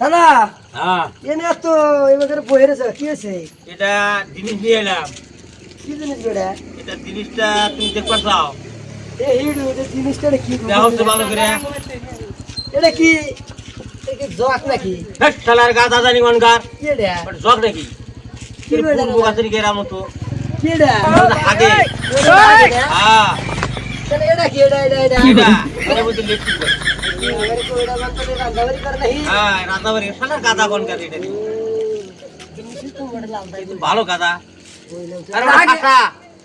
দাদা হ্যাঁ এনে তো এবারে বই রেছে কি হয়েছে? এটা জিনিস নিয়ে এলাম। কি জিনিস বেড়া? এটা জিনিসটা তুমি দেখতে চাও? এ হিড়ু এটা জিনিসটা কি? দেখো তো ভালো করে। এটা কি? এটা কি জক নাকি? হেট শালার গাদা জানি কোনকার। কি এটা? ওটা জগ নাকি? কি বেড়া? পূর্ব গাছের গেরা মতো। কি এটা? হাগে। হ্যাঁ তাহলে এটা কি? এটা এটা এর মধ্যে লেখি করে। এবারে কোইটা বানতে রান্নাবাড়ি করে নাহি? হ্যাঁ রান্নাবাড়ি শালার গাদা কোনকার এটা কি? জিনিস তো বড় লাভ ভাই। ভালো গাদা। আরে এটা ওটা আগে কাটা।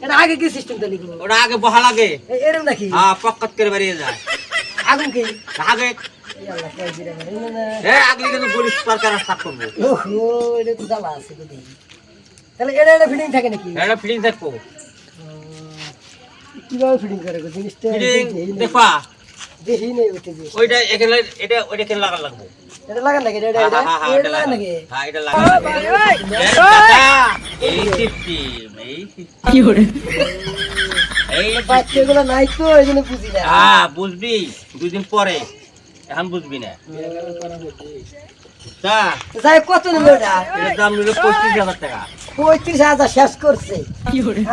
এটা আগে কি সিস্টেম তৈরি করব? ওটা আগে বহা লাগে। এরম নাকি? হ্যাঁ পক্কত করে বেরিয়ে যায়। আগুন কি? আগে এই আল্লাহ কই দিরা মানে না। আগলি কিন্তু পুলিশ সরকার স্টার্ট করবে। ওহো এটা তো জ্বালা আছে তো দেখি। তাহলে এটা ফিটিং থাকে নাকি? এটা ফিটিং থাকবো। কিভাবে ফিটিং করে গো জিনিসটা? ফিটিং দেখবা দেখি নেই ওতে যে। ওইটা এখানে এটা ওইটা কেন লাগা লাগবে? এটা লাগান নাকি? এটা এটা লাগান নাকি? হ্যাঁ এটা লাগা লাগবে। এই সিস্টেম কি করে? এই বাচ্চাগুলো নাই তো এই জন্য বুঝি না। হ্যাঁ বুঝবি দুই দিন পরে, এখন বুঝবি না। তা যাই কত নিল এটা? এটার দাম নিল 35,000 টাকা। 35,000 শেষ করছে।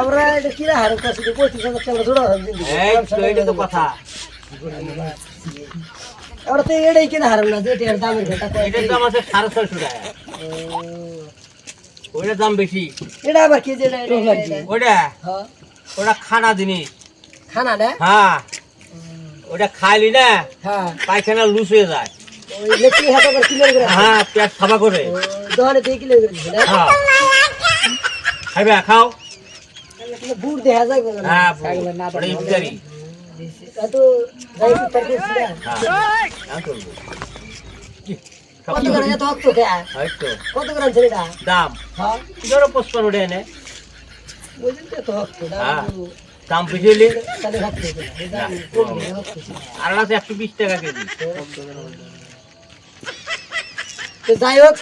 আমরা এটা কিরা হারে করছি 35,000 টাকা জোড়া হবে এই তো এটা তো কথা। আমরা তো এটাই কিনা হারাম না যে এটার দামের ঘটা কয়। এটার দাম আছে 650 টাকা। ওইটার দাম বেশি। এটা আবার কি যে এটা ওইটা হ্যাঁ ওটা খানা জিনিস। খানা না? হ্যাঁ ওটা খাইলি না হ্যাঁ পায়খানা লুজ হয়ে যায়। ওই ইলেকট্রিক হাতে করে কিলো করে হ্যাঁ পেট সাফা করে। দোকানে থেকে কিলো করে দিছে না? হ্যাঁ খাইবে খাও। তাহলে বুট দেখা যায় কোন না? হ্যাঁ ওটা ইফতারি। এত যাই ইফতার করছি না। হ্যাঁ আমি করবো। কি? কত করে এত হক তো দেয়া? এই তো কত করে ছেলে এটা? দাম হ্যাঁ ধরো 55 টাকা এনে। বুঝলি তো এত হক তো হ্যাঁ দাম দাম বেশি হলে তাহলে হক তো দাম কম হক তো আর আছে 120 টাকা কেজি। তো যাই হোক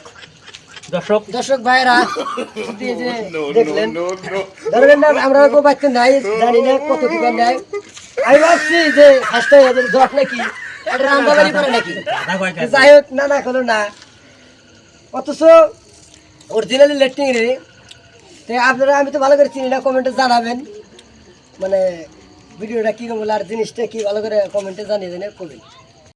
দর্শক দর্শক ভাইরা এই যে দেখলেন ধরবেন না আমরা কেউ বাচ্চা নাই জানি না কত কি নেয় আমি ভাবছি যে ফার্স্টে এদের জব নাকি এটা রান্দাবাড়ি করে নাকি দাদা কয় টাকা? যাই হোক না না কোনো না অথচ অরিজিনালি লেটিং রে তো আপনারা আমি তো ভালো করে চিনি না কমেন্টে জানাবেন মানে ভিডিওটা কীরকম হলো আর জিনিসটা কি ভালো করে কমেন্টে জানিয়ে দেন করবেন।